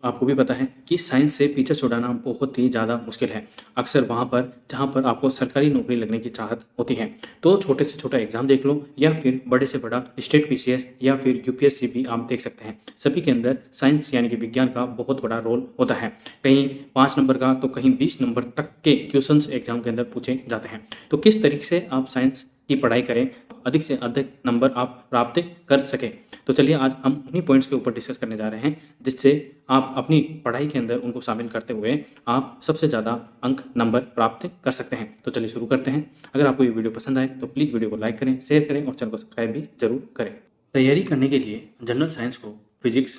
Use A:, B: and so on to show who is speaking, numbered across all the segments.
A: आपको भी पता है कि साइंस से पीछे छुड़ाना बहुत ही ज़्यादा मुश्किल है। अक्सर वहाँ पर जहाँ पर आपको सरकारी नौकरी लगने की चाहत होती है, तो छोटे से छोटा एग्ज़ाम देख लो या फिर बड़े से बड़ा स्टेट पीसीएस या फिर यूपीएससी भी आप देख सकते हैं। सभी के अंदर साइंस यानी कि विज्ञान का बहुत बड़ा रोल होता है। कहीं 5 नंबर का तो कहीं 20 नंबर तक के क्वेश्चंस एग्ज़ाम के अंदर पूछे जाते हैं। तो किस तरीके से आप साइंस की पढ़ाई करें, अधिक से अधिक नंबर आप प्राप्त कर सकें। तो चलिए आज हम उन्हीं पॉइंट्स के ऊपर डिस्कस करने जा रहे हैं, जिससे आप अपनी पढ़ाई के अंदर उनको शामिल करते हुए आप सबसे ज़्यादा अंक नंबर प्राप्त कर सकते हैं। तो चलिए शुरू करते हैं। अगर आपको ये वीडियो पसंद आए तो प्लीज़ वीडियो को लाइक करें, शेयर करें और चैनल को सब्सक्राइब भी जरूर करें। तैयारी करने के लिए जनरल साइंस को फिजिक्स,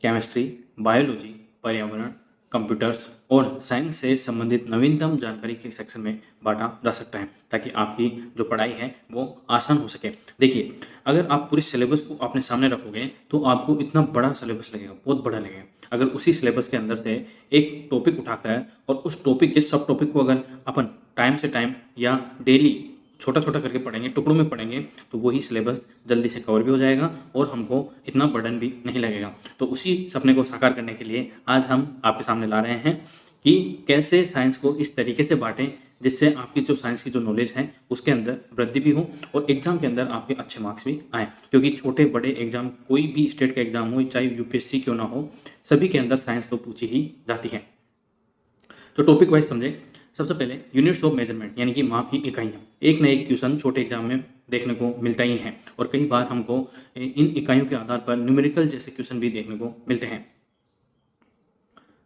A: केमिस्ट्री, बायोलॉजी, पर्यावरण, कंप्यूटर्स और साइंस से संबंधित नवीनतम जानकारी के सेक्शन में बांटा जा सकता है, ताकि आपकी जो पढ़ाई है वो आसान हो सके। देखिए, अगर आप पूरे सिलेबस को अपने सामने रखोगे तो आपको इतना बड़ा सिलेबस लगेगा, बहुत बड़ा लगेगा। अगर उसी सिलेबस के अंदर से एक टॉपिक उठाकर और उस टॉपिक के सब टॉपिक को अगर अपन टाइम से टाइम या डेली छोटा छोटा करके पढ़ेंगे, टुकड़ों में पढ़ेंगे, तो वही सिलेबस जल्दी से कवर भी हो जाएगा और हमको इतना बर्डन भी नहीं लगेगा। तो उसी सपने को साकार करने के लिए आज हम आपके सामने ला रहे हैं कि कैसे साइंस को इस तरीके से बांटें जिससे आपकी जो साइंस की जो नॉलेज है उसके अंदर वृद्धि भी हो और एग्जाम के अंदर आपके अच्छे मार्क्स भी आए। क्योंकि छोटे बड़े एग्जाम, कोई भी स्टेट का एग्जाम हो, चाहे यूपीएससी क्यों ना हो, सभी के अंदर साइंस तो पूछी ही जाती है। तो टॉपिक वाइज समझे। सबसे पहले यूनिट्स ऑफ मेजरमेंट यानी कि माप की इकाइयाँ। एक न एक क्वेश्चन छोटे एग्जाम में देखने को मिलता ही है और कई बार हमको इन इकाइयों के आधार पर न्यूमेरिकल जैसे क्वेश्चन भी देखने को मिलते हैं।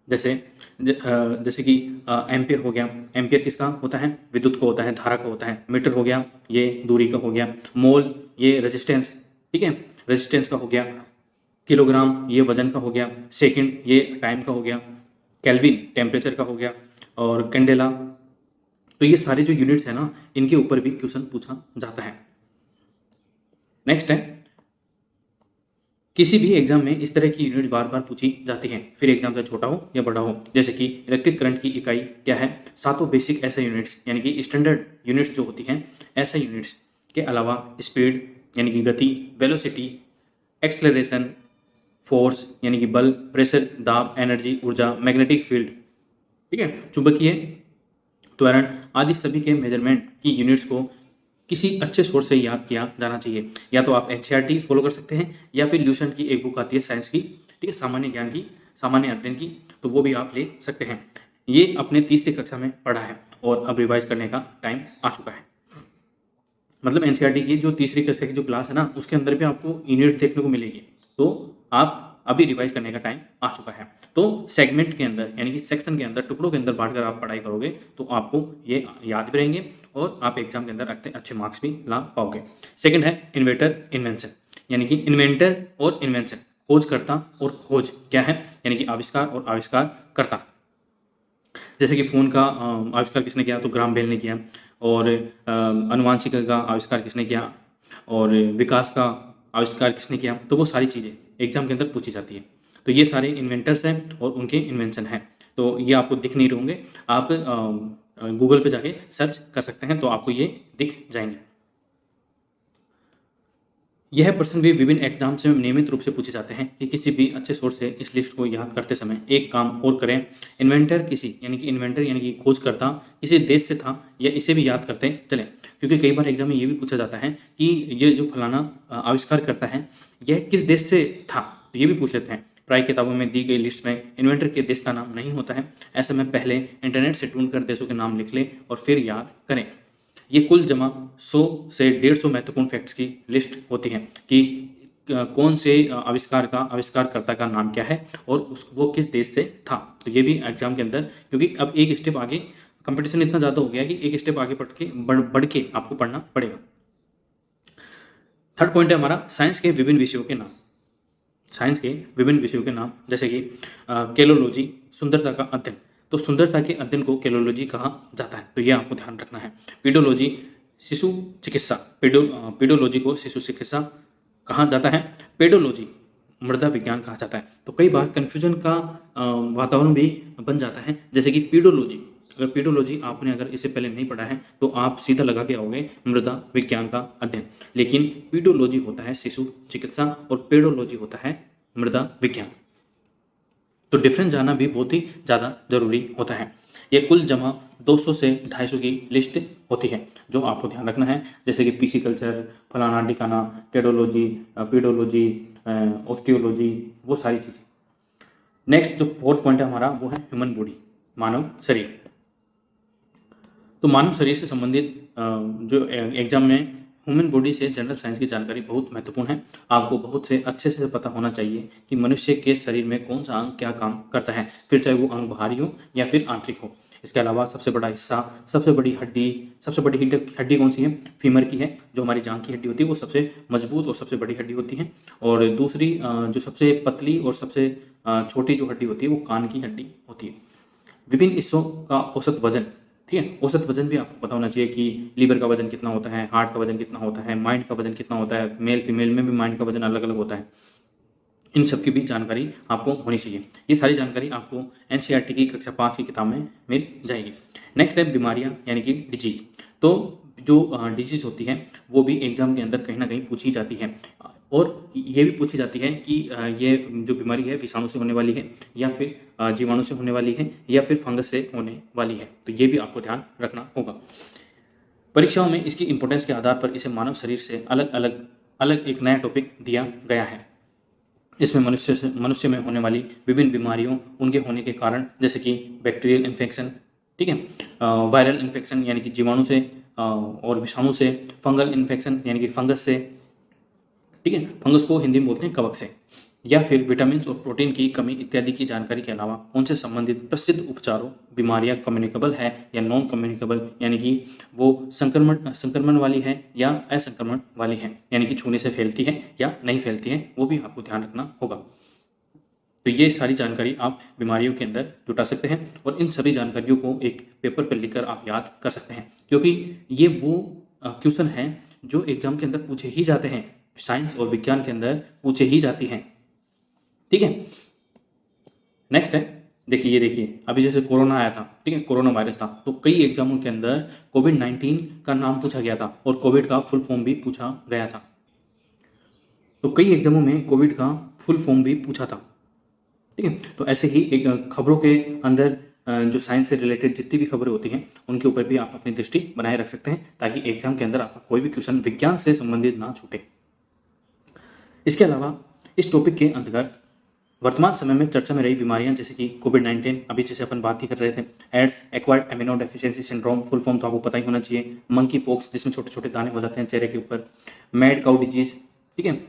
A: जैसे कि एम्पियर हो गया। एम्पियर किसका होता है? विद्युत को होता है, धारा का होता है। मीटर हो गया, ये दूरी का हो गया। मोल ये रेजिस्टेंस, ठीक है, रेजिस्टेंस का हो गया। किलोग्राम ये वजन का हो गया। सेकंड ये टाइम का हो गया। केल्विन टेम्परेचर का हो गया। और कैंडेला, तो ये सारे जो यूनिट्स है ना, इनके ऊपर भी क्वेश्चन पूछा जाता है। नेक्स्ट है, किसी भी एग्जाम में इस तरह की यूनिट बार बार पूछी जाती है, फिर एग्जाम चाहे छोटा हो या बड़ा हो। जैसे कि इलेक्ट्रिक करंट की इकाई क्या है? सातों बेसिक ऐसे यूनिट्स यानी कि स्टैंडर्ड यूनिट्स जो होती हैं, ऐसे यूनिट्स के अलावा स्पीड यानी कि गति, वेलोसिटी, एक्सलरेशन, फोर्स यानी कि बल, प्रेशर, दाब, एनर्जी, ऊर्जा, मैग्नेटिक फील्ड, ठीक है, चुंबकीय त्वरण आदि सभी के मेजरमेंट की यूनिट्स को किसी अच्छे सोर्स से याद किया जाना चाहिए। या तो आप एनसीईआरटी फॉलो कर सकते हैं या फिर ल्यूसेंट की एक बुक आती है साइंस की, ठीक है, सामान्य ज्ञान की, सामान्य अध्ययन की, तो वो भी आप ले सकते हैं। ये अपने तीसरी कक्षा में पढ़ा है और अब रिवाइज करने का टाइम आ चुका है। मतलब एनसीईआरटी की जो तीसरी कक्षा की जो क्लास है ना, उसके अंदर भी आपको यूनिट देखने को मिलेगी, तो आप अभी रिवाइज करने का टाइम आ चुका है। तो सेगमेंट के अंदर यानी कि सेक्शन के अंदर, टुकड़ों के अंदर बांटकर आप पढ़ाई करोगे तो आपको ये याद भी रहेंगे और आप एग्जाम के अंदर अच्छे मार्क्स भी ला पाओगे। सेकंड है इन्वेंटर इन्वेंशन, यानी कि इन्वेंटर और इन्वेंशन, खोजकर्ता और खोज क्या है, यानी कि आविष्कार और आविष्कारकर्ता। जैसे कि फ़ोन का आविष्कार किसने किया? तो ग्राहम बेल ने किया। और अनुवांशिक का आविष्कार किसने किया? और विकास का आविष्कार किसने किया? तो वो सारी चीज़ें एग्जाम के अंदर पूछी जाती है। तो ये सारे इन्वेंटर्स हैं और उनके इन्वेंशन हैं। तो ये आपको दिख नहीं रहे होंगे, आप गूगल पे जाके सर्च कर सकते हैं तो आपको ये दिख जाएंगे। यह प्रश्न भी विभिन्न एग्जाम से नियमित रूप से पूछे जाते हैं कि किसी भी अच्छे सोर्स से इस लिस्ट को याद करते समय एक काम और करें। इन्वेंटर इन्वेंटर यानी कि खोजकर्ता किसी देश से था, या इसे भी याद करते चलें, क्योंकि कई बार एग्जाम में ये भी पूछा जाता है कि ये जो फलाना आविष्कार करता है यह किस देश से था, तो ये भी पूछ लेते हैं। प्राय किताबों में दी गई लिस्ट में इन्वेंटर के देश का नाम नहीं होता है। ऐसे में पहले इंटरनेट से ढूंढ कर देशों के नाम लिख लें और फिर याद करें। ये कुल जमा 100 से 150 महत्वपूर्ण फैक्ट्स की लिस्ट होती है कि कौन से आविष्कारकर्ता का नाम क्या है और वो किस देश से था। तो ये भी एग्जाम के अंदर, क्योंकि अब एक स्टेप आगे कंपटीशन इतना ज़्यादा हो गया कि एक स्टेप आगे बढ़ के आपको पढ़ना पड़ेगा। थर्ड पॉइंट है हमारा साइंस के विभिन्न विषयों के नाम। साइंस के विभिन्न विषयों के नाम, जैसे कि केलोलॉजी, सुंदरता का अध्ययन, तो सुंदरता के अध्ययन को केलोलॉजी कहा जाता है, तो ये आपको ध्यान रखना है। पीडोलॉजी, शिशु चिकित्सा, पीडोलॉजी को शिशु चिकित्सा कहा जाता है। पेडोलॉजी मृदा विज्ञान कहा जाता है। तो कई बार कन्फ्यूजन का वातावरण भी बन जाता है, जैसे कि पीडोलॉजी, अगर पीडोलॉजी आपने अगर इससे पहले नहीं पढ़ा है तो आप सीधा लगा के आओगे मृदा विज्ञान का अध्ययन, लेकिन पीडोलॉजी होता है शिशु चिकित्सा और पेडोलॉजी होता है मृदा विज्ञान। तो डिफरेंस जानना भी बहुत ही ज़्यादा ज़रूरी होता है। ये कुल जमा 200 से 250 की लिस्ट होती है जो आपको ध्यान रखना है, जैसे कि पीसी कल्चर, फलाना ढिकाना, कैडोलॉजी, पीडोलॉजी, ऑस्टियोलॉजी, वो सारी चीज़ें। नेक्स्ट जो फोर्थ पॉइंट है हमारा वो है ह्यूमन बॉडी, मानव शरीर। तो मानव शरीर से संबंधित जो एग्जाम में ह्यूमन बॉडी से जनरल साइंस की जानकारी बहुत महत्वपूर्ण है। आपको बहुत से अच्छे से पता होना चाहिए कि मनुष्य के शरीर में कौन सा अंग क्या काम करता है, फिर चाहे वो अंग बाहरी हो या फिर आंतरिक हो। इसके अलावा सबसे बड़ा हिस्सा, सबसे बड़ी हड्डी कौन सी है? फीमर की है, जो हमारी जांघ की हड्डी होती है, वो सबसे मजबूत और सबसे बड़ी हड्डी होती है। और दूसरी जो सबसे पतली और सबसे छोटी जो हड्डी होती है वो कान की हड्डी होती है। विभिन्न हिस्सों का औसत वजन, ठीक है, औसत वजन भी आपको पता होना चाहिए कि लीवर का वजन कितना होता है, हार्ट का वजन कितना होता है, माइंड का वजन कितना होता है। मेल फीमेल में भी माइंड का वजन अलग अलग होता है। इन सब की भी जानकारी आपको होनी चाहिए। ये सारी जानकारी आपको एनसीईआरटी की कक्षा 5 की किताब में मिल जाएगी। नेक्स्ट है बीमारियां यानी कि डिजीज। तो जो डिजीज होती है वो भी एग्जाम के अंदर कहीं ना कहीं पूछी जाती है, और ये भी पूछी जाती है कि ये जो बीमारी है विषाणु से होने वाली है या फिर जीवाणु से होने वाली है या फिर फंगस से होने वाली है। तो ये भी आपको ध्यान रखना होगा। परीक्षाओं में इसकी इंपॉर्टेंस के आधार पर इसे मानव शरीर से अलग एक नया टॉपिक दिया गया है। इसमें मनुष्य में होने वाली विभिन्न बीमारियों, उनके होने के कारण, जैसे कि बैक्टीरियल इन्फेक्शन, ठीक है, वायरल इन्फेक्शन यानी कि जीवाणु से, और विषाणु से, फंगल इन्फेक्शन यानी कि फंगस से, ठीक है, फंगस को हिंदी में बोलते हैं कवक से, या फिर विटामिन और प्रोटीन की कमी इत्यादि की जानकारी के अलावा उनसे संबंधित प्रसिद्ध उपचारों, बीमारियां कम्युनिकेबल है या नॉन कम्युनिकेबल, यानी कि वो संक्रमण वाली है या असंक्रमण वाली है, यानी कि छूने से फैलती है या नहीं फैलती है, वो भी आपको ध्यान रखना होगा। तो ये सारी जानकारी आप बीमारियों के अंदर जुटा सकते हैं और इन सभी जानकारियों को एक पेपर पर लिखकर आप याद कर सकते हैं, क्योंकि ये वो क्वेश्चन हैं जो एग्जाम के अंदर पूछे ही जाते हैं, साइंस और विज्ञान के अंदर पूछे ही जाती हैं, ठीक है। नेक्स्ट है, देखिए ये देखिए, अभी जैसे कोरोना आया था, ठीक है, कोरोना वायरस था, तो कई एग्जामों के अंदर कोविड-19 का नाम पूछा गया था और कोविड का फुल फॉर्म भी पूछा गया था। तो कई एग्जामों में कोविड का फुल फॉर्म भी पूछा था, ठीक है। तो ऐसे ही एक खबरों के अंदर जो साइंस से रिलेटेड जितनी भी खबरें होती हैं उनके ऊपर भी आप अपनी दृष्टि बनाए रख सकते हैं, ताकि एग्जाम के अंदर आपका कोई भी क्वेश्चन विज्ञान से संबंधित ना छूटे। इसके अलावा इस टॉपिक के अंतर्गत वर्तमान समय में चर्चा में रही बीमारियां, जैसे कि कोविड-19, अभी जैसे अपन बात ही कर रहे थे, AIDS, acquired amino deficiency syndrome, full form तो आपको पता ही होना चाहिए, मंकी पॉक्स जिसमें छोटे छोटे दाने हो जाते हैं चेहरे के ऊपर, मैड काउ डिजीज, ठीक है,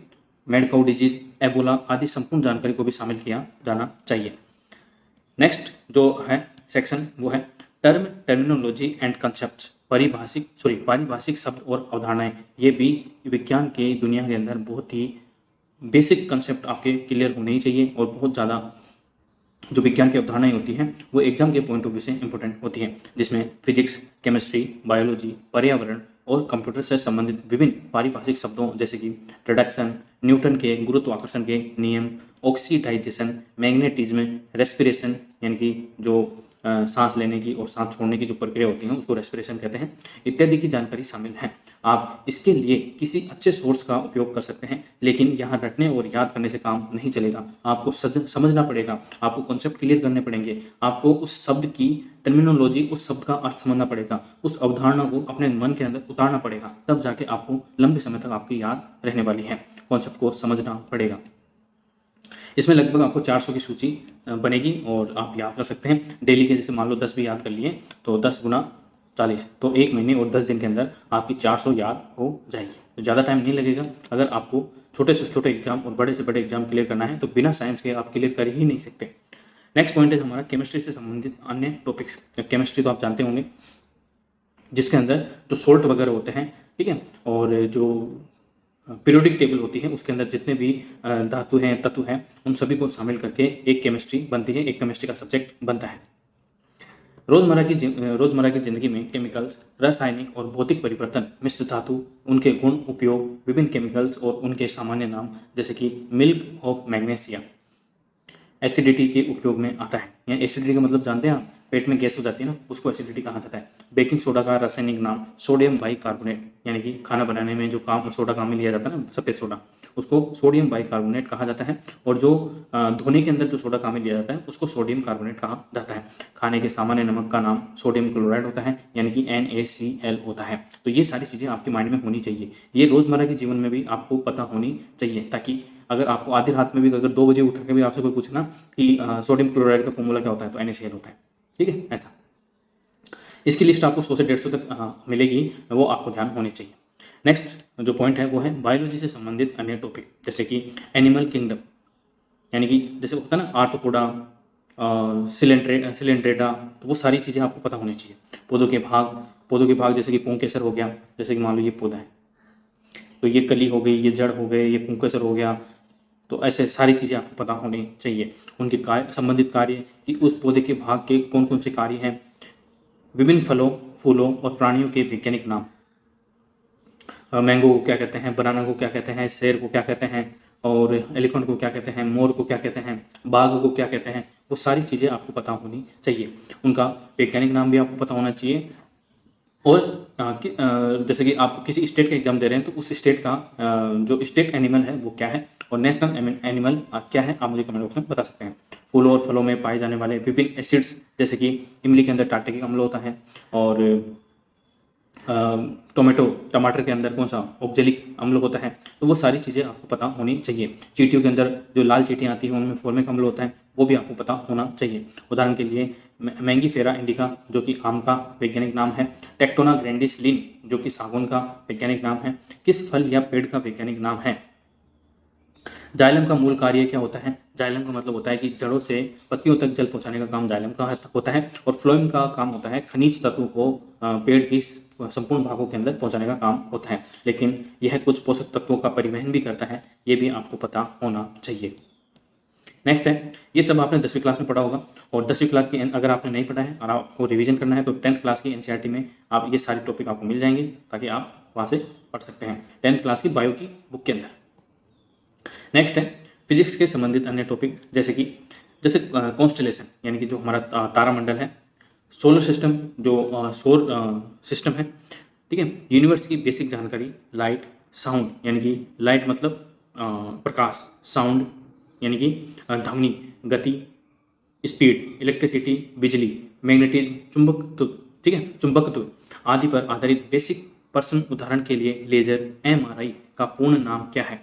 A: मैड काउ डिजीज, एबोला आदि संपूर्ण जानकारी को भी शामिल किया जाना चाहिए। नेक्स्ट जो है सेक्शन वो है टर्मिनोलॉजी एंड कंसेप्ट, पारिभाषिक शब्द और अवधारणाएं। ये भी विज्ञान के दुनिया के अंदर बहुत ही बेसिक कंसेप्ट आपके क्लियर होने ही चाहिए, और बहुत ज़्यादा जो विज्ञान की अवधारणाएं होती हैं वो एग्जाम के पॉइंट ऑफ व्यू से इंपॉर्टेंट होती हैं, जिसमें फिजिक्स, केमिस्ट्री, बायोलॉजी, पर्यावरण और कंप्यूटर से संबंधित विभिन्न पारिभाषिक शब्दों, जैसे कि रिडक्शन, न्यूटन के गुरुत्वाकर्षण के नियम, ऑक्सीडाइजेशन, मैग्नेटिज्म, रेस्पिरेशन यानी कि जो सांस लेने की और सांस छोड़ने की जो प्रक्रिया होती है उसको रेस्पिरेशन कहते हैं, इत्यादि की जानकारी शामिल है। आप इसके लिए किसी अच्छे सोर्स का उपयोग कर सकते हैं, लेकिन यहाँ रटने और याद करने से काम नहीं चलेगा। आपको समझना पड़ेगा, आपको कॉन्सेप्ट क्लियर करने पड़ेंगे, आपको उस शब्द की टर्मिनोलॉजी, उस शब्द का अर्थ समझना पड़ेगा, उस अवधारणा को अपने मन के अंदर उतारना पड़ेगा, तब जाके आपको लंबे समय तक आपकी याद रहने वाली है। कॉन्सेप्ट को समझना पड़ेगा। इसमें लगभग आपको 400 की सूची बनेगी और आप याद रख सकते हैं डेली के, जैसे मान लो 10 भी याद कर लिए तो 10 गुना 40, तो 1 महीने और 10 दिन के अंदर आपकी 400 याद हो जाएगी। तो ज़्यादा टाइम नहीं लगेगा। अगर आपको छोटे से छोटे एग्जाम और बड़े से बड़े एग्जाम क्लियर करना है तो बिना साइंस के आप क्लियर कर ही नहीं सकते। नेक्स्ट पॉइंट है हमारा केमिस्ट्री से संबंधित अन्य टॉपिक्स। केमिस्ट्री तो आप जानते होंगे, जिसके अंदर जो सोल्ट वगैरह होते हैं, ठीक है, और जो पीरियोडिक टेबल होती है उसके अंदर जितने भी धातु हैं, तत्व हैं, उन सभी को शामिल करके एक केमिस्ट्री बनती है, एक केमिस्ट्री का सब्जेक्ट बनता है। रोजमर्रा की जिंदगी में केमिकल्स, रासायनिक और भौतिक परिवर्तन, मिश्र धातु, उनके गुण, उपयोग, विभिन्न केमिकल्स और उनके सामान्य नाम, जैसे कि मिल्क ऑफ मैग्नेशिया, एसिडिटी के उपयोग में आता है। या एसिडिटी का मतलब जानते हैं आप, पेट में गैस हो जाती है ना, उसको एसिडिटी कहा जाता है। बेकिंग सोडा का रासायनिक नाम सोडियम बाइकार्बोनेट, यानी कि खाना बनाने में जो काम सोडा काम में लिया जाता है ना, सफ़ेद सोडा, उसको सोडियम बाइकार्बोनेट कहा जाता है। और जो धोने के अंदर जो सोडा कामिल लिया जाता है उसको सोडियम कार्बोनेट कहा जाता है। खाने के सामान्य नमक का नाम सोडियम क्लोराइड होता है, यानी कि NaCl होता है। तो ये सारी चीज़ें आपके माइंड में होनी चाहिए, ये रोज़मर्रा के जीवन में भी आपको पता होनी चाहिए, ताकि अगर आपको आधी रात में भी अगर 2 बजे उठा के भी आपसे कोई पूछना कि सोडियम क्लोराइड का फॉर्मूला क्या होता है, तो NaCl होता है। ठीक है, ऐसा। इसकी लिस्ट आपको 100 से 150 तक मिलेगी, वो आपको ध्यान होनी चाहिए। नेक्स्ट जो पॉइंट है वो है बायोलॉजी से संबंधित अन्य टॉपिक, जैसे कि एनिमल किंगडम, यानी कि जैसे होता है ना आर्थ्रोपोडा, सिलेंड्रेटा, तो वो सारी चीज़ें आपको पता होनी चाहिए। पौधों के भाग जैसे कि पुंकेसर हो गया, जैसे कि मान लो ये पौधा है, तो ये कली हो गई, ये जड़ हो गए, ये पुंकेसर हो गया, तो ऐसे सारी चीज़ें आपको पता होनी चाहिए। उनके कार्य, संबंधित कार्य, कि उस पौधे के भाग के कौन कौन से कार्य हैं, विभिन्न फलों, फूलों और प्राणियों के वैज्ञानिक नाम, मैंगो को क्या कहते हैं, बनाना को क्या कहते हैं, शेर को क्या कहते हैं, और एलिफेंट को क्या कहते हैं, मोर को क्या कहते हैं, बाघ को क्या कहते हैं, वो सारी चीज़ें आपको पता होनी चाहिए। उनका वैज्ञानिक नाम भी आपको पता होना चाहिए। और जैसे कि आप किसी स्टेट का एग्जाम दे रहे हैं, तो उस स्टेट का जो स्टेट एनिमल है वो क्या है, और नेशनल एनिमल क्या है, आप मुझे कमेंट बॉक्स में बता सकते हैं। फूलों और फलों में पाए जाने वाले विभिन्न एसिड्स, जैसे कि इमली के अंदर टार्टेरिक अम्ल होता है, और टमाटर के अंदर कौन सा ऑक्जेलिक अम्ल होता है, तो वो सारी चीज़ें आपको पता होनी चाहिए। चींटियों के अंदर जो लाल चींटियाँ आती हैं उनमें फॉर्मिक अम्ल होता है, वो भी आपको पता होना चाहिए। उदाहरण के लिए मैंगीफेरा इंडिका जो कि आम का वैज्ञानिक नाम है, टेक्टोना ग्रैंडिस लिन जो कि सागौन का वैज्ञानिक नाम है, किस फल या पेड़ का वैज्ञानिक नाम है। जाइलम का मूल कार्य क्या होता है, जाइलम का मतलब होता है कि जड़ों से पत्तियों तक जल पहुंचाने का काम जाइलम का होता है, और फ्लोएम का काम होता है खनिज तत्वों को पेड़ की संपूर्ण भागों के अंदर पहुंचाने का काम होता है, लेकिन यह कुछ पोषक तत्वों का परिवहन भी करता है, ये भी आपको पता होना चाहिए। नेक्स्ट है, ये सब आपने 10वीं क्लास में पढ़ा होगा, और 10वीं क्लास की अगर आपने नहीं पढ़ा है और आपको रिवीजन करना है तो 10th क्लास की NCERT में आप ये सारे टॉपिक आपको मिल जाएंगे, ताकि आप वहाँ से पढ़ सकते हैं 10th क्लास की बायो की बुक के अंदर। नेक्स्ट है फिजिक्स के संबंधित अन्य टॉपिक, जैसे कॉन्स्टेलेशन, यानी कि जो हमारा तारामंडल है, सोलर सिस्टम जो सौर सिस्टम है, ठीक है, यूनिवर्स की बेसिक जानकारी, लाइट, साउंड, यानी कि लाइट मतलब प्रकाश, साउंड यानी कि ध्वनि, गति, स्पीड, इलेक्ट्रिसिटी, बिजली, मैग्नेटिज्म, चुंबकत्व, ठीक है, चुंबकत्व आदि पर आधारित बेसिक प्रश्न। उदाहरण के लिए लेजर, MRI का पूर्ण नाम क्या है,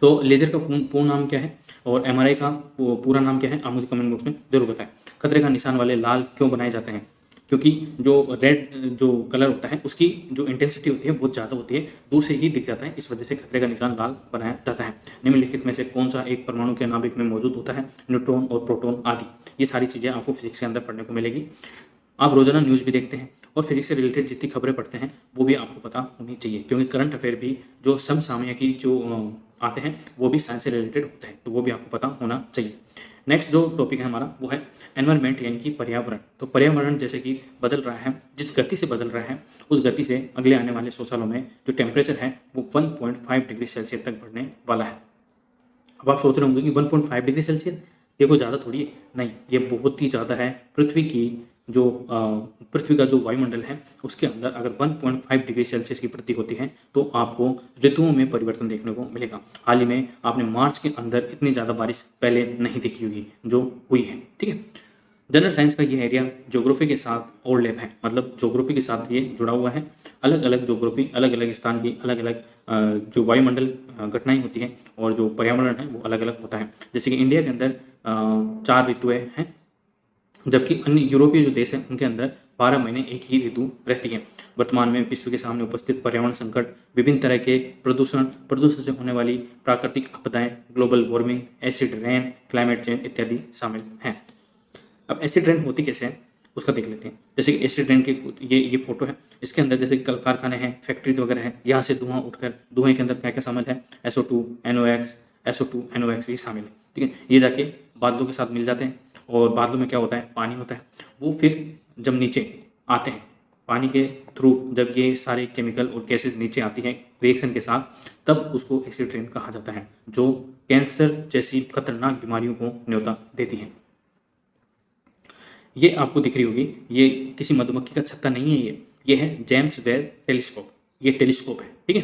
A: तो लेजर का पूर्ण नाम क्या है और MRI का पूरा नाम क्या है, आप मुझे कमेंट बॉक्स में जरूर बताएं। खतरे का निशान वाले लाल क्यों बनाए जाते हैं, क्योंकि जो रेड जो कलर होता है उसकी जो इंटेंसिटी होती है बहुत ज़्यादा होती है, दूर से ही दिख जाता है, इस वजह से खतरे का निशान लाल बनाया जाता है। निम्नलिखित में से कौन सा एक परमाणु के नाभिक में मौजूद होता है, न्यूट्रॉन और प्रोटॉन आदि। ये सारी चीज़ें आपको फिजिक्स के अंदर पढ़ने को मिलेगी। आप रोजाना न्यूज़ भी देखते हैं और फिजिक्स से रिलेटेड जितनी खबरें पढ़ते हैं वो भी आपको पता होनी चाहिए, क्योंकि करंट अफेयर भी जो समसामयिकी जो आते हैं वो भी साइंस से रिलेटेड होते हैं, तो वो भी आपको पता होना चाहिए। नेक्स्ट जो टॉपिक है हमारा वो है एनवायरनमेंट, यानी कि पर्यावरण। तो पर्यावरण जैसे कि बदल रहा है, जिस गति से बदल रहा है उस गति से अगले आने वाले 100 सालों में जो टेम्परेचर है वो 1.5 डिग्री सेल्सियस तक बढ़ने वाला है। अब आप सोच रहे होंगे कि 1.5 डिग्री सेल्सियस ये कोई ज़्यादा थोड़ी है, नहीं, ये बहुत ही ज़्यादा है। पृथ्वी का जो वायुमंडल है उसके अंदर अगर 1.5 डिग्री सेल्सियस की वृद्धि होती है तो आपको ऋतुओं में परिवर्तन देखने को मिलेगा। हाल ही में आपने मार्च के अंदर इतनी ज़्यादा बारिश पहले नहीं देखी होगी जो हुई है, ठीक है। जनरल साइंस का ये एरिया ज्योग्राफी के साथ ओवरलैप है, मतलब ज्योग्राफी के साथ ये जुड़ा हुआ है। अलग अलग ज्योग्राफी, अलग अलग स्थान की अलग अलग जो वायुमंडल घटनाएं होती हैं और जो पर्यावरण है वो अलग अलग होता है। जैसे कि इंडिया के अंदर 4 ऋतुएं हैं, जबकि अन्य यूरोपीय जो देश हैं उनके अंदर 12 महीने एक ही ऋतु रहती है। वर्तमान में विश्व के सामने उपस्थित पर्यावरण संकट, विभिन्न तरह के प्रदूषण से होने वाली प्राकृतिक आपदाएं, global warming, acid rain, climate change इत्यादि शामिल हैं। अब एसिड रेन होती कैसे है उसका देख लेते हैं। जैसे कि एसिड रेन की ये फोटो है, इसके अंदर जैसे कल कारखाने हैं, फैक्ट्रीज वगैरह हैं, यहाँ से धुआं उठकर धुएं के अंदर क्या क्या शामिल है, SO2, NOx, SO2, NOx ये शामिल है, ठीक है। ये जाके बादलों के साथ मिल जाते हैं और बादलों में क्या होता है, पानी होता है। वो फिर जब नीचे आते हैं पानी के थ्रू, जब ये सारे केमिकल और गैसेस नीचे आती हैं रिएक्शन के साथ, तब उसको एसिड रेन कहा जाता है, जो कैंसर जैसी खतरनाक बीमारियों को न्योता देती है। ये आपको दिख रही होगी, ये किसी मधुमक्खी का छत्ता नहीं है, ये है जेम्स वेब टेलीस्कोप, ये टेलीस्कोप है, ठीक है।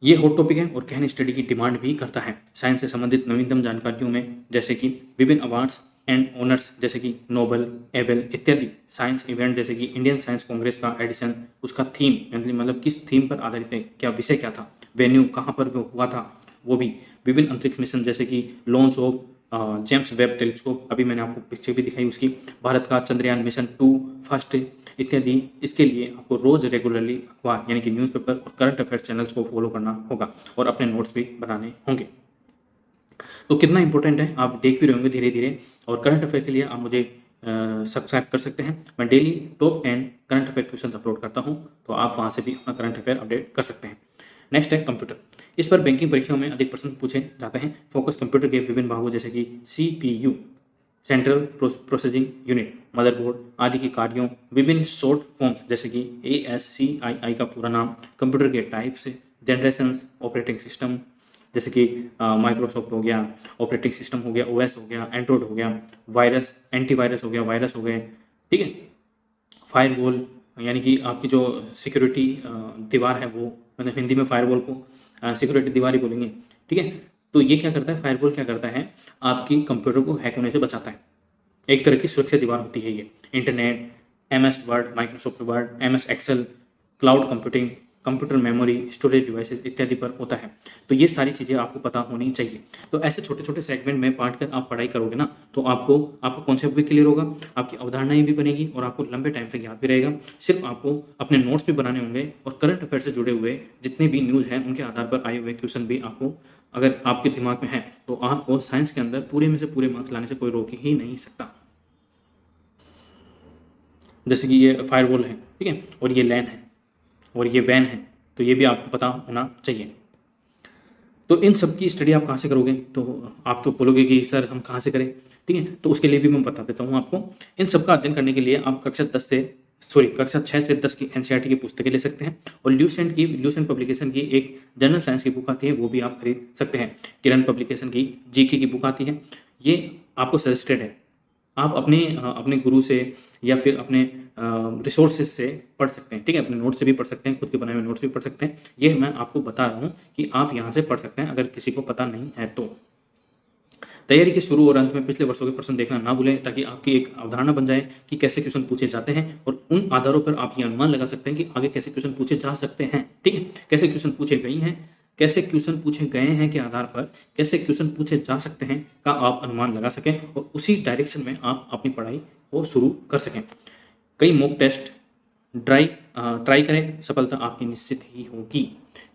A: ये हॉट टॉपिक है और गहन स्टडी की डिमांड भी करता है। साइंस से संबंधित नवीनतम जानकारियों में जैसे कि विभिन्न अवार्ड्स एंड ऑनर्स जैसे कि नोबल, एबेल इत्यादि, साइंस इवेंट जैसे कि इंडियन साइंस कांग्रेस का एडिशन, उसका थीम मतलब किस थीम पर आधारित है, क्या विषय क्या था, वेन्यू कहाँ पर वो हुआ था, वो भी, विभिन्न अंतरिक्ष मिशन जैसे कि launch of James Webb telescope, अभी मैंने आपको पिक्चर भी दिखाई उसकी, भारत का चंद्रयान मिशन 2 फर्स्ट इत्यादि। इसके लिए आपको रोज रेगुलरली अखबार यानी कि न्यूज़पेपर और करंट अफेयर्स चैनल्स को फॉलो करना होगा और अपने नोट्स भी बनाने होंगे। तो कितना इंपॉर्टेंट है आप देख भी रहे होंगे धीरे धीरे। और करंट अफेयर के लिए आप मुझे सब्सक्राइब कर सकते हैं। मैं daily top 10 current affair question upload करता हूं, तो आप वहां से भी अपना करंट अफेयर अपडेट कर सकते हैं। नेक्स्ट है कंप्यूटर। इस पर बैंकिंग परीक्षाओं में अधिक प्रश्न पूछे जाते हैं। फोकस कंप्यूटर के विभिन्न भागों जैसे कि CPU, central processing unit, motherboard आदि के कार्यों, विभिन्न शॉर्ट फॉर्म्स जैसे कि ASCII का पूरा नाम, कंप्यूटर के टाइप्स, जनरेशंस, ऑपरेटिंग सिस्टम जैसे कि माइक्रोसॉफ्ट हो गया, ऑपरेटिंग सिस्टम हो गया, OS हो गया, एंड्रॉइड हो गया, वायरस, एंटीवायरस हो गया, वायरस हो गए, ठीक है। फायरवॉल यानी कि आपकी जो सिक्योरिटी दीवार है वो, मतलब हिंदी में फायरवॉल को सिक्योरिटी दीवार ही बोलेंगे, ठीक है। तो ये क्या करता है, फायरवॉल क्या करता है, आपकी कंप्यूटर को हैक होने से बचाता है। एक तरह की सुरक्षा दीवार होती है ये। Internet, MS Word, Microsoft Word, MS Excel, cloud computing, computer memory, storage devices इत्यादि पर होता है। तो ये सारी चीज़ें आपको पता होनी चाहिए। तो ऐसे छोटे छोटे सेगमेंट में बांट कर आप पढ़ाई करोगे ना, तो आपका कॉन्सेप्ट भी क्लियर होगा, आपकी अवधारणाएं भी बनेगी और आपको लंबे टाइम तक याद भी रहेगा। सिर्फ आपको अपने नोट्स भी बनाने होंगे और करंट अफेयर से जुड़े हुए जितने भी न्यूज़ हैं उनके आधार पर आए हुए क्वेश्चन भी आपको, अगर आपके दिमाग में है तो आपको साइंस के अंदर पूरे में से पूरे मार्क्स लाने से कोई रोक ही नहीं सकता। जैसे कि ये फायरवॉल है, ठीक है, और ये लैन है और ये वैन है, तो ये भी आपको पता होना चाहिए। तो इन सब की स्टडी आप कहाँ से करोगे, तो आप तो बोलोगे कि सर हम कहाँ से करें, ठीक है। तो उसके लिए भी मैं बता देता हूँ आपको। इन सब का अध्ययन करने के लिए आप कक्षा 6 से 10 की NCERT की पुस्तकें ले सकते हैं और ल्यूसेंट पब्लिकेशन की एक जनरल साइंस की बुक आती है, वो भी आप खरीद सकते हैं। किरण पब्लिकेशन की GK की बुक आती है, ये आपको सजेस्टेड है। आप अपने गुरु से या फिर अपने रिसोर्सेज से पढ़ सकते हैं, ठीक है। अपने नोट से भी पढ़ सकते हैं, खुद के बनाए हुए नोट से भी पढ़ सकते हैं। ये मैं आपको बता रहा हूँ कि आप यहाँ से पढ़ सकते हैं अगर किसी को पता नहीं है तो। तैयारी के शुरू और अंत में पिछले वर्षों के प्रश्न देखना ना भूलें, ताकि आपकी एक अवधारणा बन जाए कि कैसे क्वेश्चन पूछे जाते हैं और उन आधारों पर आप ये अनुमान लगा सकते हैं कि आगे कैसे क्वेश्चन पूछे जा सकते हैं, ठीक है। कैसे क्वेश्चन पूछे गए हैं के आधार पर कैसे क्वेश्चन पूछे जा सकते हैं का आप अनुमान लगा सकें और उसी डायरेक्शन में आप अपनी पढ़ाई को शुरू कर सकें। कई मॉक टेस्ट ट्राई करें, सफलता आपकी निश्चित ही होगी,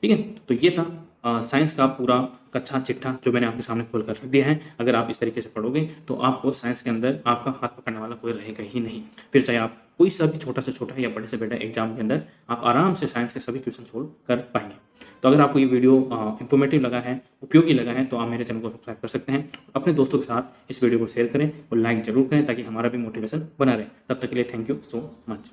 A: ठीक है। तो ये था साइंस का पूरा कच्चा चिट्ठा जो मैंने आपके सामने खोल कर रख दिया है। अगर आप इस तरीके से पढ़ोगे तो आपको साइंस के अंदर आपका हाथ पकड़ने वाला कोई रहेगा ही नहीं। फिर चाहे आप कोई सा भी छोटा से छोटा या बड़े से बड़ा एग्जाम के अंदर आप आराम से साइंस के सभी क्वेश्चन सोल्व कर पाएंगे। तो अगर आपको ये वीडियो इंफॉर्मेटिव लगा है, उपयोगी लगा है, तो आप मेरे चैनल को सब्सक्राइब कर सकते हैं। अपने दोस्तों के साथ इस वीडियो को शेयर करें और लाइक जरूर करें ताकि हमारा भी मोटिवेशन बना रहे। तब तक के लिए थैंक यू सो मच।